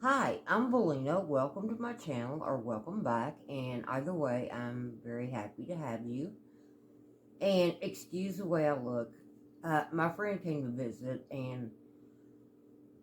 Hi, I'm Belina. Welcome to my channel, or welcome back. And either way, I'm very happy to have you. And excuse the way I look. My friend came to visit, and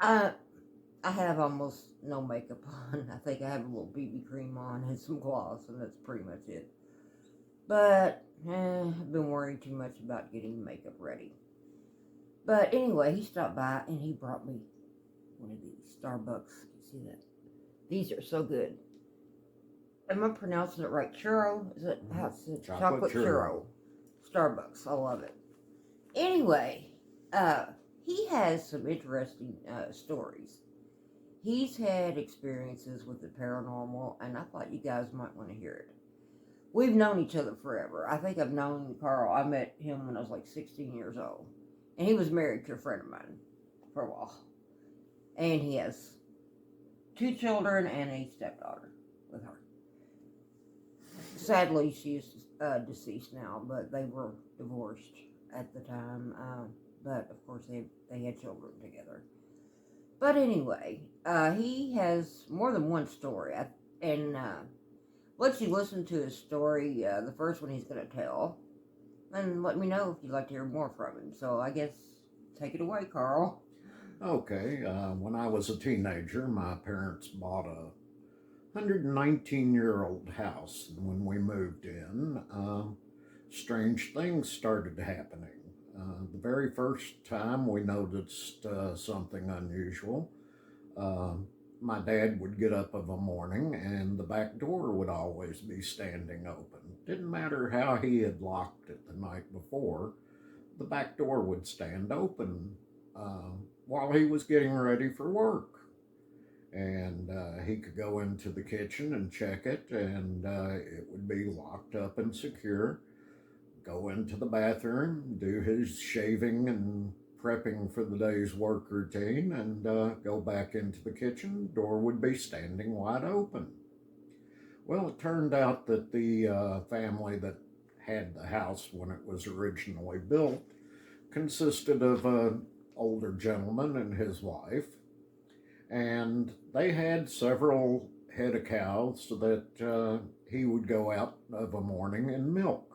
I I have almost no makeup on. I think I have a little BB cream on and some gloss, and that's pretty much it. But I've been worrying too much about getting makeup ready. But anyway, he stopped by and he brought me one of these Starbucks. You see that? These are so good. Am I pronouncing it right? Churro? Is it how it's it? Chocolate Chocolate churro. churro. Starbucks. I love it. Anyway, uh, he has some interesting stories. He's had experiences with the paranormal, and I thought you guys might want to hear it. We've known each other forever. I think I've known Carl. I met him when I was like 16 years old, and he was married to a friend of mine for a while. And he has two children and a stepdaughter with her. Sadly, she is deceased now, but they were divorced at the time. But of course, they had children together. But anyway, he has more than one story, and let you listen to his story. The first one he's going to tell, and let me know if you'd like to hear more from him. So I guess take it away, Carl. Okay, when I was a teenager, my parents bought a 119-year-old house. When we moved in, strange things started happening. The very first time we noticed something unusual, uh, my dad would get up of a morning and the back door would always be standing open. Didn't matter how he had locked it the night before, the back door would stand open uh, while he was getting ready for work. And he could go into the kitchen and check it, and it would be locked up and secure. Go into the bathroom, do his shaving and prepping for the day's work routine, and go back into the kitchen. Door would be standing wide open. Well, it turned out that the family that had the house when it was originally built consisted of an older gentleman and his wife, and they had several head of cows that he would go out of a morning and milk.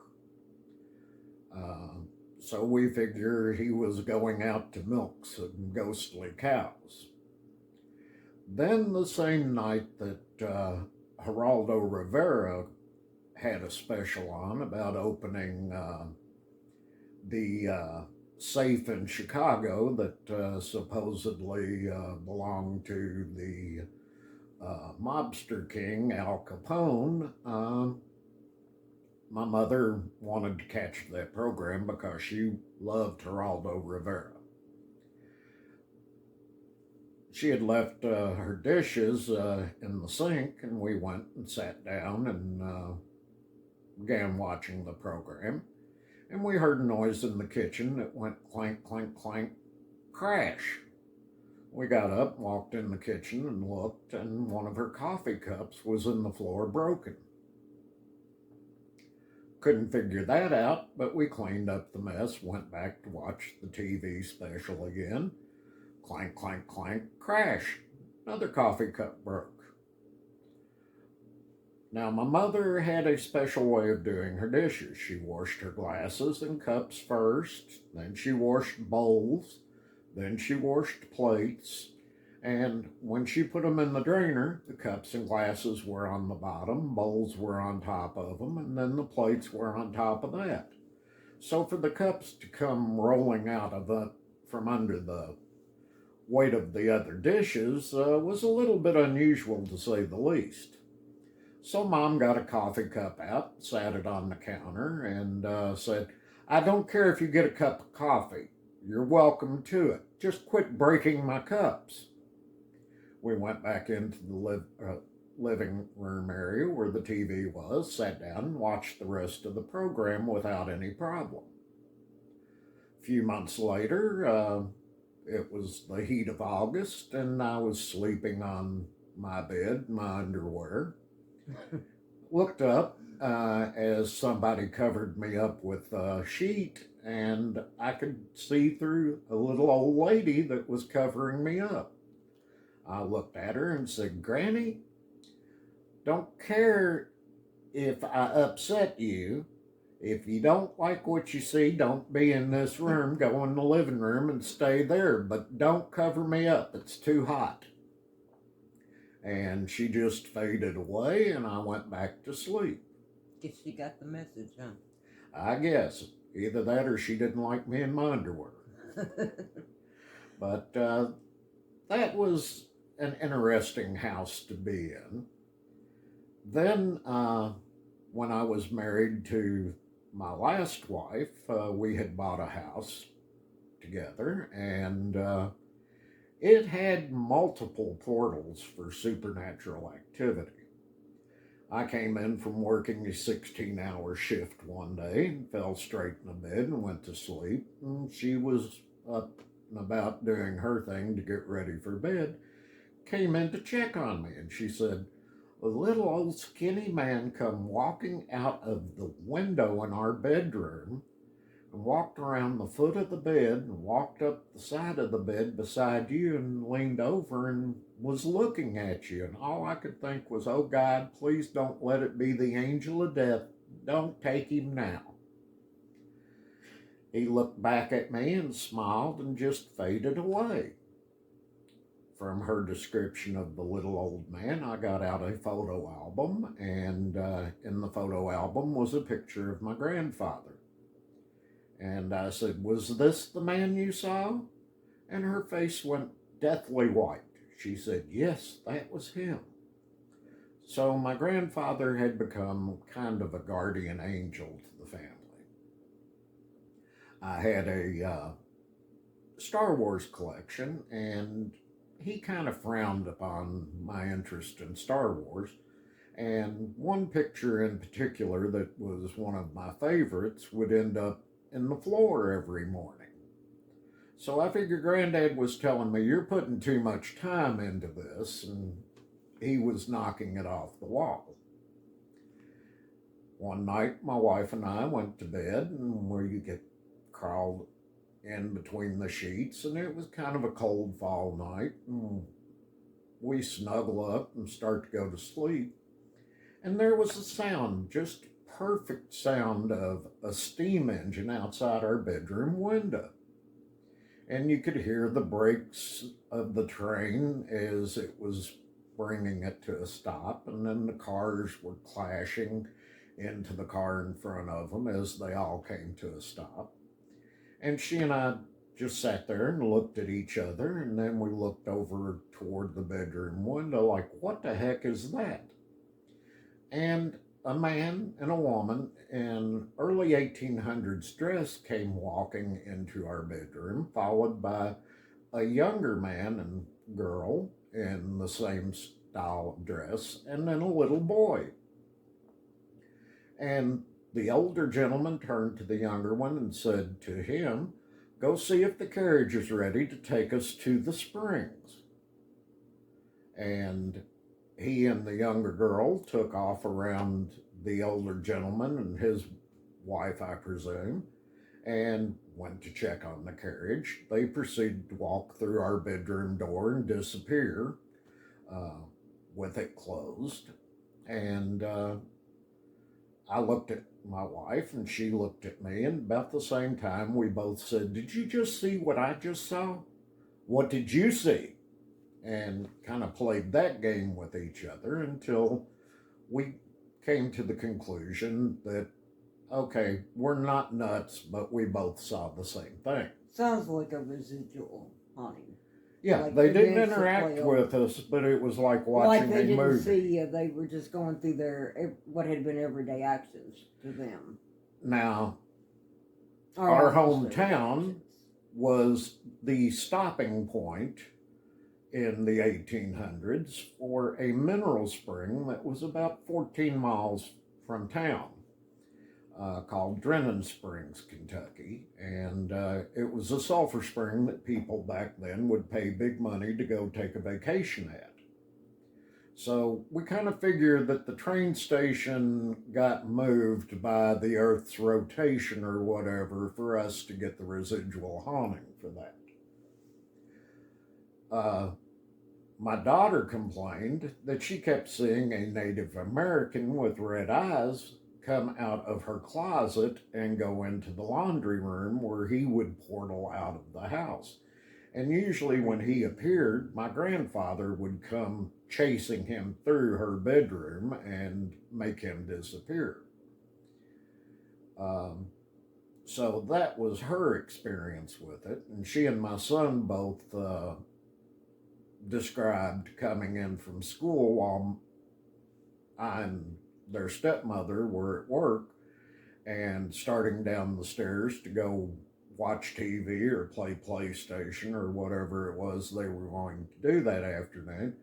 Uh, so we figure he was going out to milk some ghostly cows. Then the same night that Geraldo Rivera had a special on about opening the safe in Chicago that supposedly belonged to the mobster king Al Capone. My mother wanted to catch that program because she loved Geraldo Rivera. She had left her dishes in the sink, and we went and sat down and began watching the program. And we heard a noise in the kitchen that went clank, clank, clank, crash. We got up, walked in the kitchen, and looked, and one of her coffee cups was in the floor broken. Couldn't figure that out, but we cleaned up the mess, went back to watch the TV special again. Clank, clank, clank, crash. Another coffee cup broke. Now, my mother had a special way of doing her dishes. She washed her glasses and cups first, then she washed bowls, then she washed plates, and when she put them in the drainer, the cups and glasses were on the bottom, bowls were on top of them, and then the plates were on top of that. So for the cups to come rolling out of from under the weight of the other dishes was a little bit unusual to say the least. So Mom got a coffee cup out, sat it on the counter, and said, "I don't care if you get a cup of coffee. You're welcome to it. Just quit breaking my cups." We went back into the living room area where the TV was, sat down, and watched the rest of the program without any problem. A few months later, it was the heat of August, and I was sleeping on my bed, my underwear. Looked up as somebody covered me up with a sheet, and I could see through a little old lady that was covering me up. I looked at her and said, Granny, don't care if I upset you. If you don't like what you see, don't be in this room. Go in the living room and stay there, but don't cover me up. It's too hot. And she just faded away, and I went back to sleep. Guess she got the message, huh? I guess either that or she didn't like me in my underwear. But that was an interesting house to be in. Then, when I was married to my last wife, we had bought a house together, and it had multiple portals for supernatural activity. I came in from working a 16-hour shift one day and fell straight in the bed and went to sleep. And she was up and about doing her thing to get ready for bed, came in to check on me, and she said, a little old skinny man come walking out of the window in our bedroom and walked around the foot of the bed and walked up the side of the bed beside you and leaned over and was looking at you. And all I could think was, oh God, please don't let it be the angel of death. Don't take him now. He looked back at me and smiled and just faded away. From her description of the little old man, I got out a photo album, and in the photo album was a picture of my grandfather. And I said, was this the man you saw? And her face went deathly white. She said, yes, that was him. So my grandfather had become kind of a guardian angel to the family. I had a Star Wars collection, and he kind of frowned upon my interest in Star Wars. And one picture in particular that was one of my favorites would end up in the floor every morning. So I figured Granddad was telling me, you're putting too much time into this, and he was knocking it off the wall. One night, my wife and I went to bed, and we get crawled in between the sheets, and it was kind of a cold fall night, and we snuggle up and start to go to sleep, and there was a sound, just perfect sound of a steam engine outside our bedroom window, and you could hear the brakes of the train as it was bringing it to a stop, and then the cars were clashing into the car in front of them as they all came to a stop. And she and I just sat there and looked at each other, and then we looked over toward the bedroom window like, what the heck is that? And a man and a woman in early 1800s dress came walking into our bedroom, followed by a younger man and girl in the same style of dress, and then a little boy. And the older gentleman turned to the younger one and said to him, go see if the carriage is ready to take us to the Springs. And he and the younger girl took off around the older gentleman and his wife, I presume, and went to check on the carriage. They proceeded to walk through our bedroom door and disappear with it closed. And I looked at my wife and she looked at me, and about the same time we both said, did you just see what I just saw? What did you see? And kind of played that game with each other until we came to the conclusion that, okay, we're not nuts, but we both saw the same thing. Sounds like a residual haunting. Yeah, Like they didn't basically interact with us, but it was like watching they a didn't movie. see you, they were just going through their what had been everyday actions to them. Now, Or our almost everyday hometown actions. was the stopping point in the 1800s for a mineral spring that was about 14 miles from town, called Drennan Springs, Kentucky. And it was a sulfur spring that people back then would pay big money to go take a vacation at. So we kind of figured that the train station got moved by the Earth's rotation or whatever for us to get the residual haunting for that. My daughter complained that she kept seeing a Native American with red eyes come out of her closet and go into the laundry room where he would portal out of the house. And usually, when he appeared, my grandfather would come chasing him through her bedroom and make him disappear. Um, so that was her experience with it. And she and my son both described coming in from school while I and their stepmother were at work and starting down the stairs to go watch TV or play PlayStation or whatever it was they were going to do that afternoon.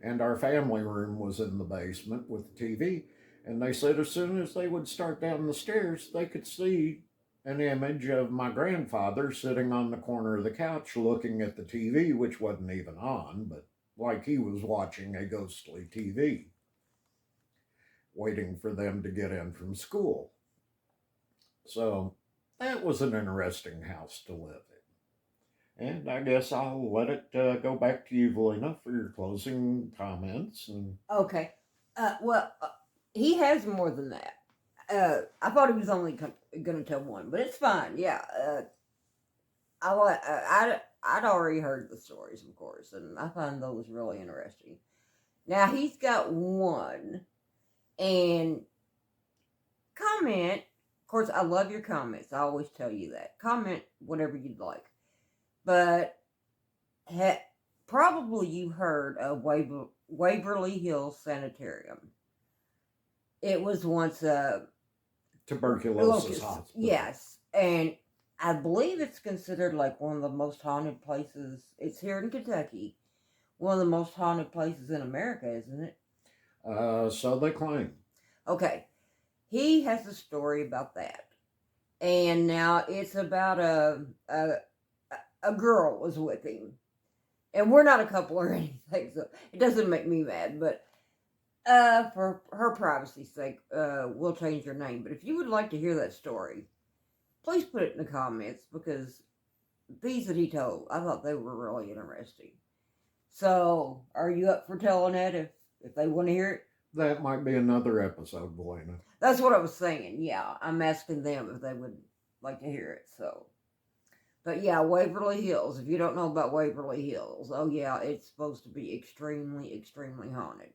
And our family room was in the basement with the TV. And they said as soon as they would start down the stairs, they could see an image of my grandfather sitting on the corner of the couch looking at the TV, which wasn't even on, but like he was watching a ghostly TV, waiting for them to get in from school. So that was an interesting house to live in. And I guess I'll let it go back to you, Valina, for your closing comments. And Okay. Well, he has more than that. I thought he was only going to tell one, but it's fine. Yeah. I'd already heard the stories, of course, and I find those really interesting. Now he's got one, and comment. Of course, I love your comments. I always tell you that. Comment whatever you'd like, but probably you heard of Waverly Hills Sanitarium. It was once a tuberculosis hospital. Yes, and I believe it's considered like one of the most haunted places. It's here in Kentucky. One of the most haunted places in America, isn't it? So they claim. Okay. He has a story about that. And now it's about a girl was with him. And we're not a couple or anything, so it doesn't make me mad, but for her privacy's sake, we'll change her name. But if you would like to hear that story, please put it in the comments, because these that he told, I thought they were really interesting. So, are you up for telling it if they want to hear it? That might be another episode, Valina. That's what I was saying. Yeah, I'm asking them if they would like to hear it. So, but yeah, Waverly Hills. If you don't know about Waverly Hills, oh yeah, it's supposed to be extremely, extremely haunted.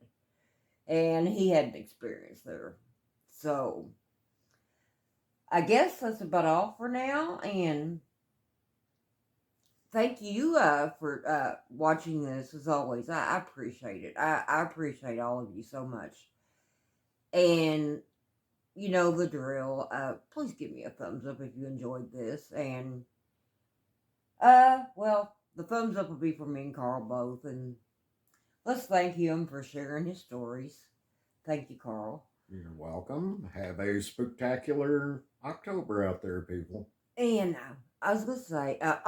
And he had an experience there. So, I guess that's about all for now. And thank you for watching this, as always. I appreciate it. I appreciate all of you so much. And you know the drill. Please give me a thumbs up if you enjoyed this. And, well, the thumbs up will be for me and Carl both. And let's thank him for sharing his stories. Thank you, Carl. You're welcome. Have a spectacular October out there, people. And I was going to say, a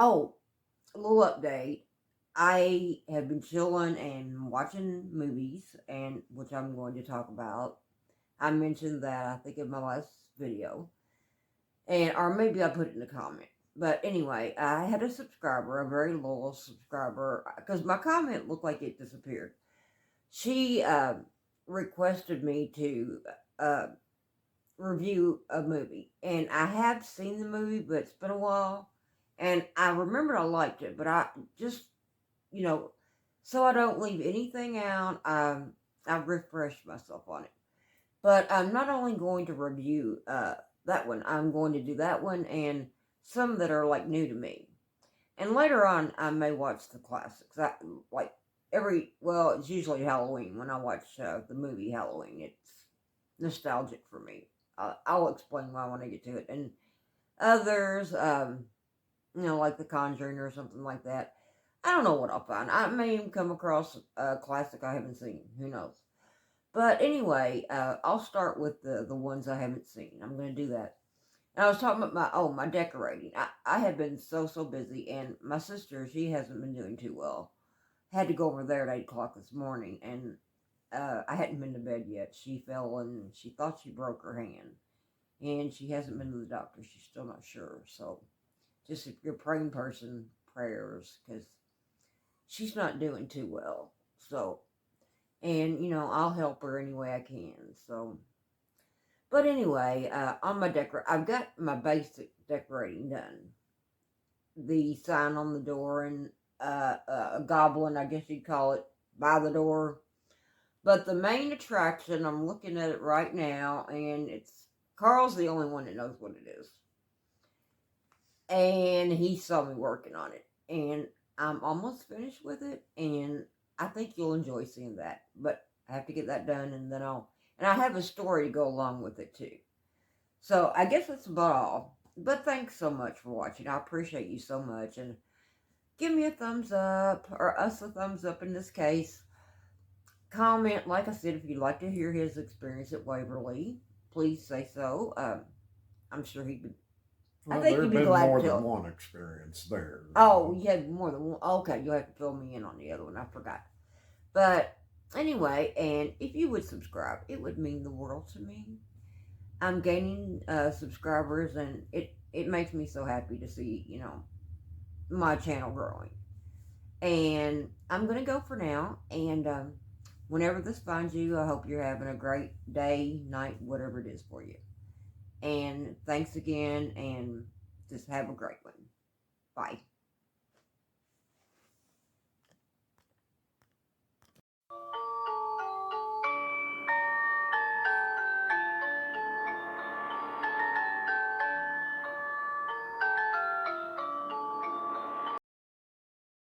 little update. I have been chilling and watching movies, and which I'm going to talk about. I mentioned that, I think, in my last video. Or maybe I put it in the comment. But anyway, I had a subscriber, a very loyal subscriber, because my comment looked like it disappeared. She requested me to review a movie. And I have seen the movie, but it's been a while. And I remember I liked it, but I just, so I don't leave anything out, I've refreshed myself on it. But I'm not only going to review that one, I'm going to do that one and some that are like new to me. And later on, I may watch the classics. It's usually Halloween when I watch the movie Halloween. It's nostalgic for me. I'll explain why when I get to it. And others, like The Conjuring or something like that. I don't know what I'll find. I may even come across a classic I haven't seen. Who knows? But anyway, I'll start with the ones I haven't seen. I'm going to do that. And I was talking about my decorating. I have been so busy, and my sister, she hasn't been doing too well. Had to go over there at 8 o'clock this morning, and I hadn't been to bed yet. She fell, and she thought she broke her hand. And she hasn't been to the doctor. She's still not sure. So, just if you're a praying person, prayers, because she's not doing too well. So, and I'll help her any way I can. So, but anyway, on my I've got my basic decorating done. The sign on the door and a goblin, I guess you'd call it, by the door. But the main attraction, I'm looking at it right now, and it's Carl's the only one that knows what it is. And he saw me working on it. And I'm almost finished with it, and I think you'll enjoy seeing that. But I have to get that done, and then I have a story to go along with it too. So I guess that's about all. But thanks so much for watching. I appreciate you so much. And give me a thumbs up, or us a thumbs up in this case. Comment, like I said, if you'd like to hear his experience at Waverly, please say so. I'm sure he'd be. Well, I think there you'd have be been glad more to. than one experience there. Oh, you had more than one. Okay, you'll have to fill me in on the other one. I forgot. But anyway, and if you would subscribe, it would mean the world to me. I'm gaining subscribers, and it makes me so happy to see my channel growing. And I'm gonna go for now. And whenever this finds you, I hope you're having a great day, night, whatever it is for you. And thanks again, and just have a great one. Bye.